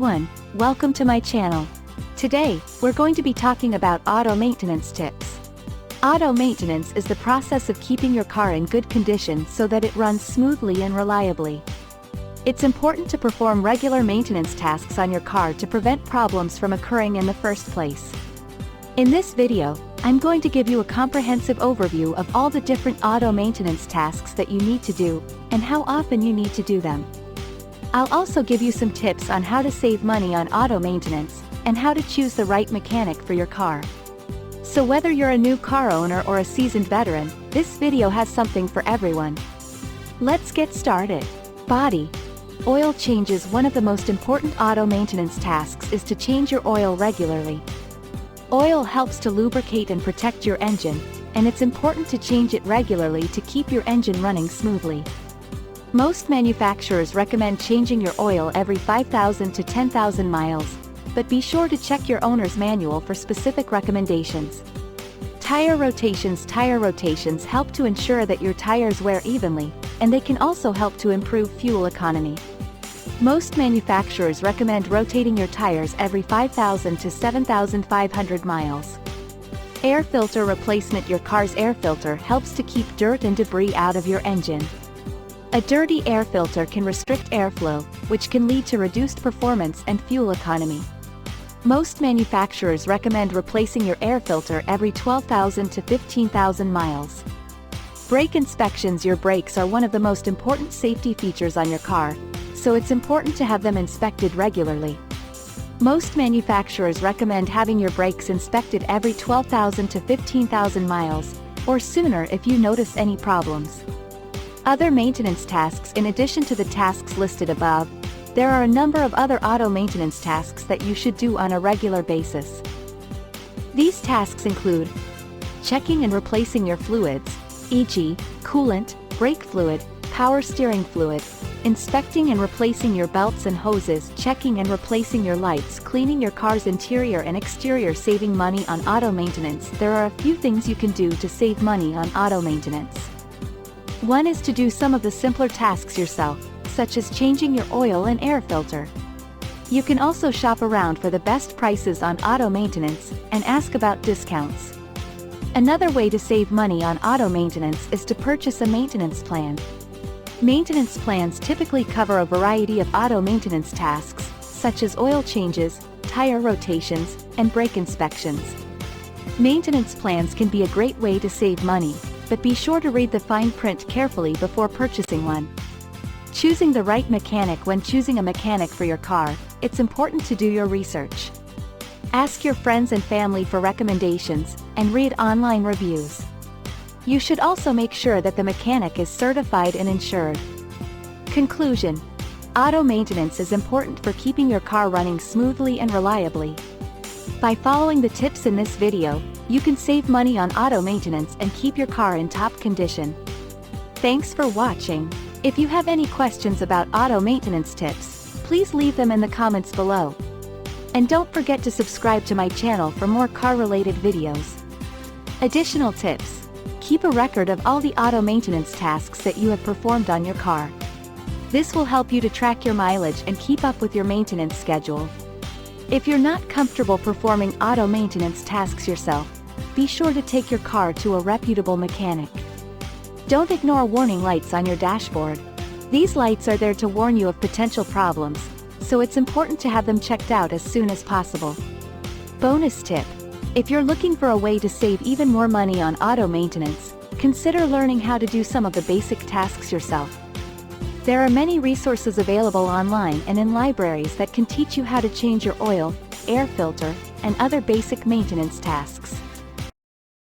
1. Welcome to my channel. Today, we're going to be talking about auto maintenance tips. Auto maintenance is the process of keeping your car in good condition so that it runs smoothly and reliably. It's important to perform regular maintenance tasks on your car to prevent problems from occurring in the first place. In this video, I'm going to give you a comprehensive overview of all the different auto maintenance tasks that you need to do, and how often you need to do them. I'll also give you some tips on how to save money on auto maintenance, and how to choose the right mechanic for your car. So whether you're a new car owner or a seasoned veteran, this video has something for everyone. Let's get started. Body oil changes. One of the most important auto maintenance tasks is to change your oil regularly. Oil helps to lubricate and protect your engine, and it's important to change it regularly to keep your engine running smoothly. Most manufacturers recommend changing your oil every 5,000 to 10,000 miles, but be sure to check your owner's manual for specific recommendations. Tire rotations. Tire rotations help to ensure that your tires wear evenly, and they can also help to improve fuel economy. Most manufacturers recommend rotating your tires every 5,000 to 7,500 miles. Air filter replacement. Your car's air filter helps to keep dirt and debris out of your engine. A dirty air filter can restrict airflow, which can lead to reduced performance and fuel economy. Most manufacturers recommend replacing your air filter every 12,000 to 15,000 miles. Brake inspections. Your brakes are one of the most important safety features on your car, so it's important to have them inspected regularly. Most manufacturers recommend having your brakes inspected every 12,000 to 15,000 miles, or sooner if you notice any problems. Other maintenance tasks. In addition to the tasks listed above, there are a number of other auto maintenance tasks that you should do on a regular basis. These tasks include checking and replacing your fluids, e.g., coolant, brake fluid, power steering fluid, inspecting and replacing your belts and hoses, checking and replacing your lights, cleaning your car's interior and exterior. Saving money on auto maintenance. There are a few things you can do to save money on auto maintenance. One is to do some of the simpler tasks yourself, such as changing your oil and air filter. You can also shop around for the best prices on auto maintenance, and ask about discounts. Another way to save money on auto maintenance is to purchase a maintenance plan. Maintenance plans typically cover a variety of auto maintenance tasks, such as oil changes, tire rotations, and brake inspections. Maintenance plans can be a great way to save money, but be sure to read the fine print carefully before purchasing one. Choosing the right mechanic. When choosing a mechanic for your car, it's important to do your research. Ask your friends and family for recommendations, and read online reviews. You should also make sure that the mechanic is certified and insured. Conclusion: auto maintenance is important for keeping your car running smoothly and reliably. By following the tips in this video, you can save money on auto maintenance and keep your car in top condition. Thanks for watching. If you have any questions about auto maintenance tips, please leave them in the comments below. And don't forget to subscribe to my channel for more car-related videos. Additional tips: keep a record of all the auto maintenance tasks that you have performed on your car. This will help you to track your mileage and keep up with your maintenance schedule. If you're not comfortable performing auto maintenance tasks yourself, be sure to take your car to a reputable mechanic. Don't ignore warning lights on your dashboard. These lights are there to warn you of potential problems, so it's important to have them checked out as soon as possible. Bonus tip: if you're looking for a way to save even more money on auto maintenance, consider learning how to do some of the basic tasks yourself. There are many resources available online and in libraries that can teach you how to change your oil, air filter, and other basic maintenance tasks.